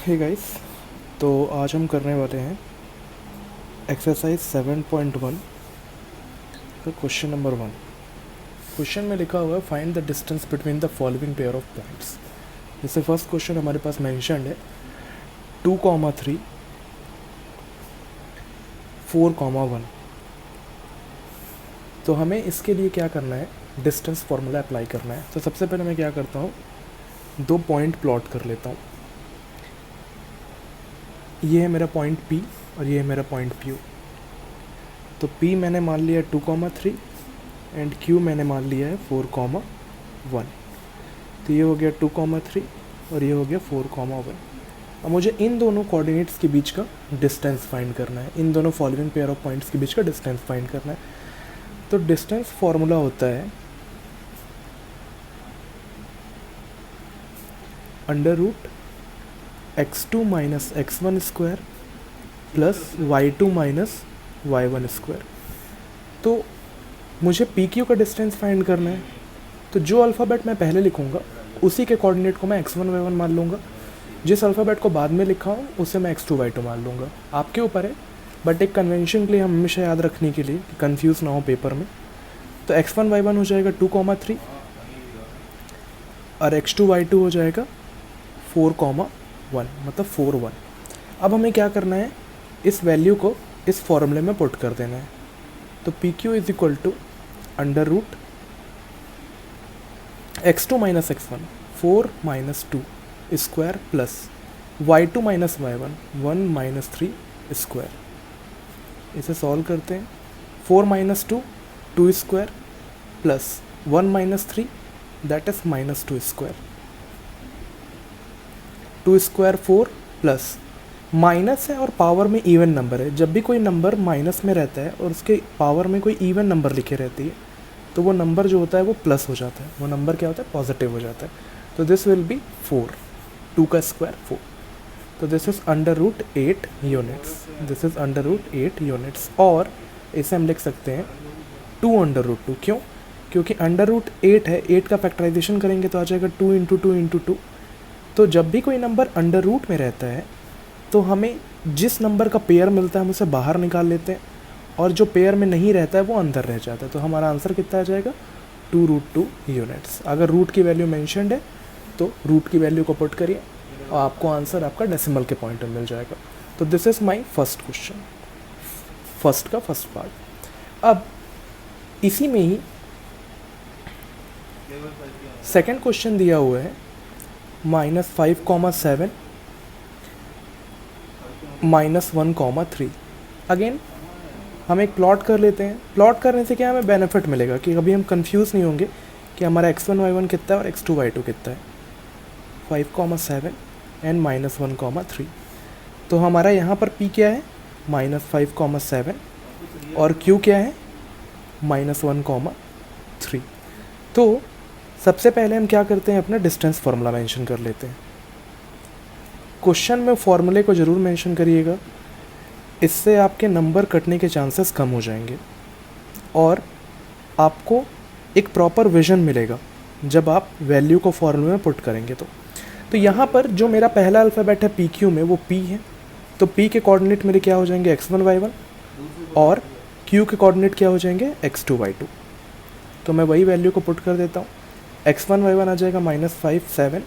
Hey guys, तो आज हम करने वाले हैं एक्सरसाइज 7.1 का क्वेश्चन नंबर 1। क्वेश्चन में लिखा हुआ है find the distance between the following pair of points. जैसे फर्स्ट क्वेश्चन हमारे पास मेंशन्ड है 2,3 4,1। तो हमें इसके लिए क्या करना है, डिस्टेंस फार्मूला अप्लाई करना है। तो सबसे पहले मैं क्या करता हूँ, दो पॉइंट प्लॉट कर लेता हूँ। ये है मेरा पॉइंट P और ये है मेरा पॉइंट Q। तो P मैंने मान लिया 2,3 एंड Q मैंने मान लिया है 4,1। तो ये हो गया 2,3 और ये हो गया 4,1। अब मुझे इन दोनों कोऑर्डिनेट्स के बीच का डिस्टेंस फाइंड करना है, इन दोनों फॉलोइंग पेयर ऑफ पॉइंट्स के बीच का डिस्टेंस फाइंड करना है। तो डिस्टेंस फॉर्मूला होता है √x2 minus x1 square plus y2 minus y1 square. तो मुझे PQ का डिस्टेंस फाइंड करना है। तो जो अल्फ़ाबेट मैं पहले लिखूँगा उसी के कोऑर्डिनेट को मैं x1 y1 मान लूँगा, जिस अल्फ़ाबेट को बाद में लिखा हूँ उसे मैं x2 y2 मान लूँगा। आपके ऊपर है, बट एक कन्वेंशन के लिए हम हमेशा याद रखने के लिए कि कन्फ्यूज़ ना हो पेपर में। तो x1 y1 हो जाएगा 2,3 और x2 y2 हो जाएगा 4,1, मतलब 4,1। अब हमें क्या करना है, इस वैल्यू को इस फॉर्मूले में पुट कर देना है। तो PQ is equal to √x2 minus x1 4 minus 2 square plus y2 minus y1 1 minus 3 square. इसे सॉल्व करते हैं। 4 minus 2 2 square plus 1 minus 3 that is minus 2 square. 2 square 4 plus minus है और पावर में इवन नंबर है। जब भी कोई नंबर माइनस में रहता है और उसके पावर में कोई इवन नंबर लिखे रहती है तो वो नंबर जो होता है वो प्लस हो जाता है, वो नंबर क्या होता है, पॉजिटिव हो जाता है। तो दिस विल बी 4, 2 का स्क्वायर 4। तो this is √8 units, this is √8 units. और इसे हम लिख सकते हैं 2 √2। क्यों? क्योंकि √8 है, 8 का फैक्टराइजेशन करेंगे तो आ जाएगा 2 × 2 × 2। तो जब भी कोई नंबर अंडर रूट में रहता है तो हमें जिस नंबर का पेयर मिलता है हम उसे बाहर निकाल लेते हैं, और जो पेयर में नहीं रहता है वो अंदर रह जाता है। तो हमारा आंसर कितना आ जाएगा, 2 √2 यूनिट्स। अगर रूट की वैल्यू मेंशन्ड है तो रूट की वैल्यू को पुट करिए और आपको आंसर आपका डेसिमल के पॉइंट में मिल जाएगा। तो this is my first question, first का फर्स्ट पार्ट। अब इसी में ही सेकेंड क्वेश्चन दिया हुआ है -5,7 -1,3। अगेन हम एक प्लॉट कर लेते हैं। प्लॉट करने से क्या हमें बेनिफिट मिलेगा कि कभी हम कंफ्यूज नहीं होंगे कि हमारा x1 y1 कितना है और x2 y2 कितना है। 5,7 एंड -1,3। तो हमारा यहाँ पर p क्या है, -5,7 और q क्या है, -1,3। तो सबसे पहले हम क्या करते हैं, अपना डिस्टेंस फार्मूला मेंशन कर लेते हैं। क्वेश्चन में फॉर्मूले को ज़रूर मेंशन करिएगा, इससे आपके नंबर कटने के चांसेस कम हो जाएंगे और आपको एक प्रॉपर विजन मिलेगा जब आप वैल्यू को फॉर्मूले में पुट करेंगे। तो यहाँ पर जो मेरा पहला अल्फ़ाबेट है PQ में वो P है। तो P के कोऑर्डिनेट मेरे क्या हो जाएंगे, x1 y1, और Q के कोऑर्डिनेट क्या हो जाएंगे, x2 y2। तो मैं वही वैल्यू को पुट कर देता हूँ। x1 y1 आ जाएगा -5,7,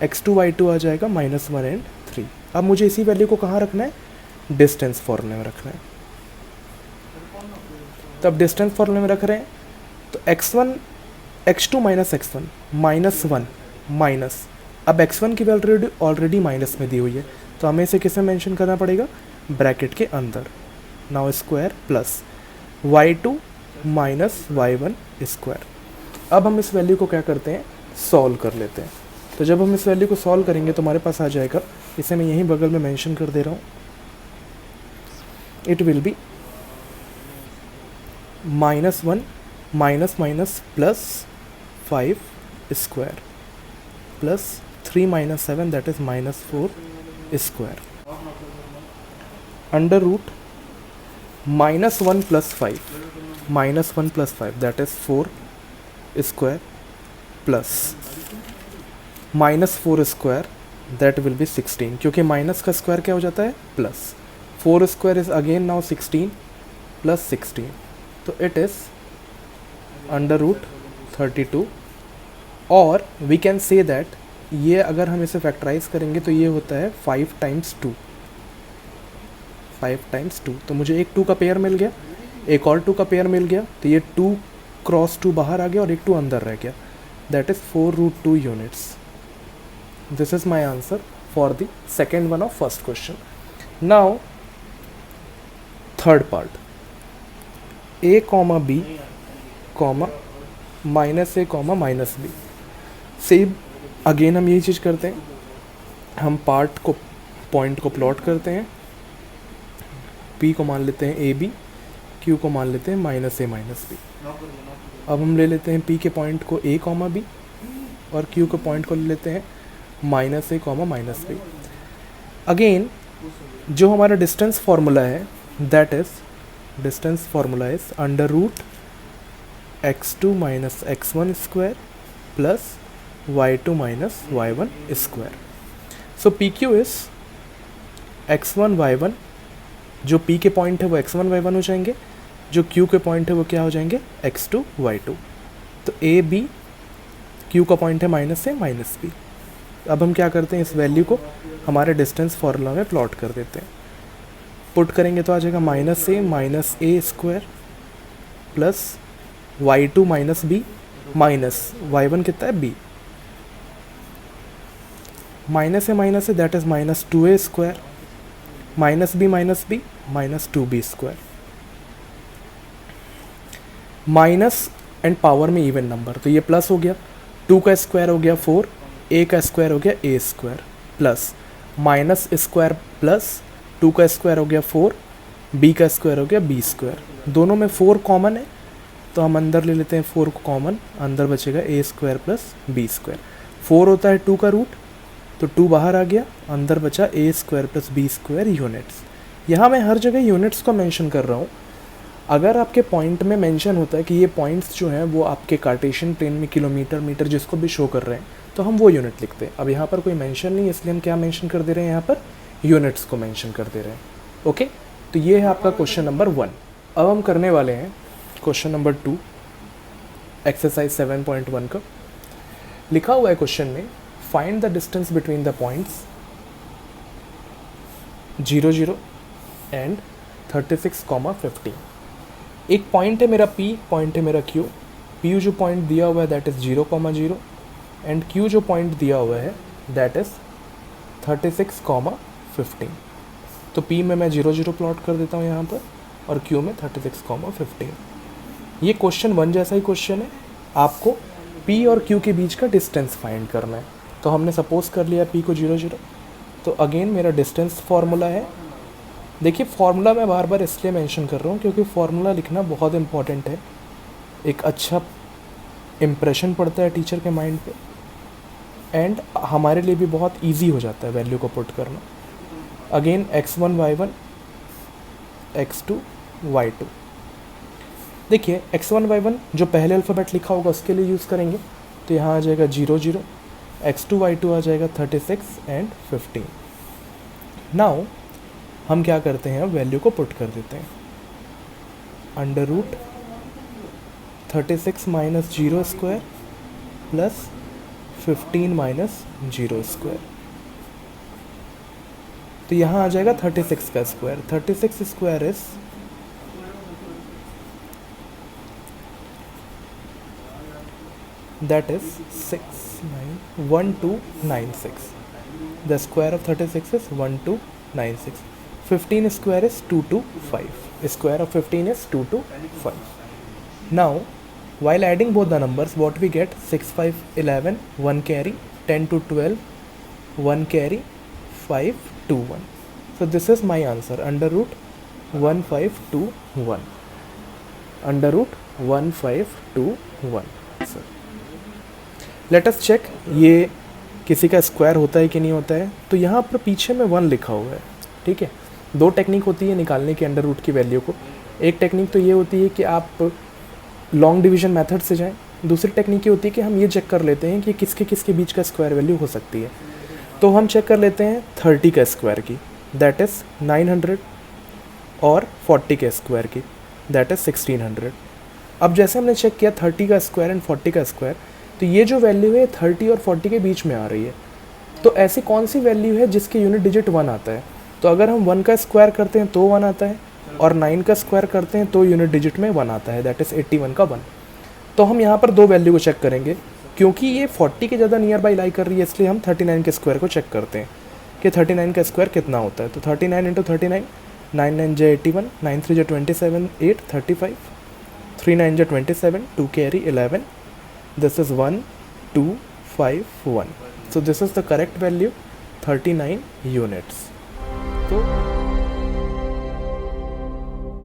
x2 y2 आ जाएगा -1 एंड 3। अब मुझे इसी वैल्यू को कहाँ रखना है, डिस्टेंस फॉर्मूले में रखना है। तो अब डिस्टेंस फॉर्मूले में रख रहे हैं तो x2 माइनस x1 -1 माइनस, अब x1 की वैल्यू ऑलरेडी माइनस में दी हुई है तो हमें इसे किस में मेंशन करना पड़ेगा, ब्रैकेट के अंदर। Now square plus y2 minus y1 square. अब हम इस वैल्यू को क्या करते हैं, सॉल्व कर लेते हैं। तो जब हम इस वैल्यू को सॉल्व करेंगे तो हमारे पास आ जाएगा, इसे मैं यहीं बगल में मेंशन कर दे रहा हूँ, it will be -1 minus minus plus 5 square plus 3 minus 7 that is -4 square under root -1 plus 5 that is 4 square plus -4 square that will be 16, क्योंकि माइनस का स्क्वायर क्या हो जाता है plus. 4 square is again now 16 plus 16, तो it is under root 32. और we can say that ये अगर हम इसे फैक्टराइज करेंगे तो ये होता है 5 टाइम्स 2. 5 टाइम्स 2, तो मुझे एक 2 का पेयर मिल गया, एक और 2 का पेयर मिल गया, तो ये 2 क्रॉस 2 बाहर आ गया और एक 2 अंदर रह गया. That is 4√2 units. This is my answer for the second one of first question. Now third part, a comma b comma minus a comma minus b. Same again हम यही चीज़ करते हैं, हम पॉइंट को प्लॉट करते हैं. p को मान लेते हैं ab, q को मान लेते हैं माइनस a माइनस b. अब हम ले लेते हैं p के पॉइंट को a कॉमा b और q के पॉइंट को ले लेते हैं minus a comma minus b. Again जो हमारा डिस्टेंस फार्मूला है, that is distance formula is under root x2 minus x1 square plus y2 minus y1 square. So P Q is x1 y1, जो p के point है वो x1 y1 हो जाएंगे, जो q के पॉइंट है वो क्या हो जाएंगे x2 y2. तो a b, q का पॉइंट है माइनस a माइनस b. अब हम क्या करते हैं, इस वैल्यू को हमारे डिस्टेंस फार्मूला में प्लॉट कर देते हैं. पुट करेंगे तो आ जाएगा minus a square plus y2 minus b minus y1 कितना है b. Minus a that is minus 2a square minus b minus 2b square. Minus and power में इवन नंबर, तो ये प्लस हो गया, 2 का स्क्वायर हो गया 4, a का स्क्वायर हो गया a square plus minus square plus 2 का स्क्वायर हो गया 4, b का स्क्वायर हो गया b स्क्वायर. दोनों में 4 कॉमन है तो हम अंदर ले लेते हैं 4 को कॉमन, अंदर बचेगा a square plus b square. 4 होता है 2 का रूट, तो 2 बाहर आ गया, अंदर बचा a square plus b square units. यहाँ मैं हर जगह यूनिट्स को मेंशन कर रहा हूँ. अगर आपके पॉइंट में मेंशन होता है कि ये पॉइंट्स जो हैं वो आपके कार्टेशियन प्लेन में किलोमीटर मीटर जिसको भी शो कर रहे हैं, तो हम वो यूनिट लिखते हैं. अब यहाँ पर कोई मेंशन नहीं, इसलिए हम क्या मेंशन कर दे रहे हैं, यहाँ पर यूनिट्स को मेंशन कर दे रहे हैं. ओके, तो ये है आपका क्वेश्चन नंबर 1. अब हम करने वाले हैं क्वेश्चन नंबर 2, एक्सरसाइज 7.1 का. लिखा हुआ है क्वेश्चन में, find the distance between the points 0 0 and 36,15. एक पॉइंट है मेरा P, पॉइंट है मेरा Q. P जो पॉइंट दिया हुआ है दैट इज़ 0,0 एंड Q जो पॉइंट दिया हुआ है दैट इज़ 36,15. तो P में मैं 0 0 प्लॉट कर देता हूँ यहाँ पर और Q में 36,15. ये क्वेश्चन 1 जैसा ही क्वेश्चन है, आपको P और Q के बीच का डिस्टेंस फाइंड करना है. तो हमने सपोज कर लिया P को 0 0, तो अगेन मेरा डिस्टेंस फार्मूला है. देखिए फार्मूला मैं बार बार इसलिए मेंशन कर रहा हूँ क्योंकि फार्मूला लिखना बहुत इम्पॉर्टेंट है. एक अच्छा इम्प्रेशन पड़ता है टीचर के माइंड पे एंड हमारे लिए भी बहुत इजी हो जाता है वैल्यू को पुट करना. Again x1 y1 x2 y2. देखिए x1 y1 जो पहले अल्फ़ाबेट लिखा होगा उसके लिए यूज़ करेंगे, तो यहाँ आ जाएगा 0 0, x2 y2 आ जाएगा 36 एंड 15. नाउ हम क्या करते हैं, वैल्यू को पुट कर देते हैं. Under root 36 minus 0 square plus 15 minus 0 square. तो यहाँ आ जाएगा 36 का square. 36 square is that is 1296. The square of 36 is 1296. 15 square is 225. Square of 15 is 225. Now, while adding both the numbers, what we get? 6, 5, 11, 1 carry, 10 to 12, 1 carry, 5, 2, 1. So this is my answer. Under root 1521. Under root 1521. So, let us check ये किसी का square होता है कि नहीं होता है. तो यहाँ पर पीछे में 1 लिखा हुआ है. ठीक है, 2 टेक्निक होती है निकालने की अंडर रूट की वैल्यू को. एक टेक्निक तो ये होती है कि आप लॉन्ग डिवीजन मेथड से जाएं. दूसरी टेक्निक ये होती है कि हम ये चेक कर लेते हैं कि किसके किसके बीच का स्क्वायर वैल्यू हो सकती है. तो हम चेक कर लेते हैं 30 का स्क्वायर की, दैट इज़ 900, और 40 के स्क्वायर की, दैट इज़ 1600। अब जैसे हमने चेक किया 30 का स्क्वायर एंड 40 का स्क्वायर, तो ये जो वैल्यू है 30 और 40 के बीच में आ रही है। तो ऐसी कौन सी वैल्यू है जिसके यूनिट डिजिट 1 आता है? तो अगर हम 1 का स्क्वायर करते हैं तो 1 आता है, और 9 का स्क्वायर करते हैं तो यूनिट डिजिट में 1 आता है, दैट इज़ 81 का 1। तो हम यहाँ पर दो वैल्यू को चेक करेंगे, क्योंकि ये 40 के ज़्यादा नियर बाई लाई कर रही है, इसलिए हम 39 के स्क्वायर को चेक करते हैं कि 39 का स्क्वायर कितना होता है। तो 39 into 39, 9 9 J 81, 9 3 J 27, 8 35, 3 9 J 27, 2 carry 11, this is 1 2 5 1, so this is the correct value, 39 units। तो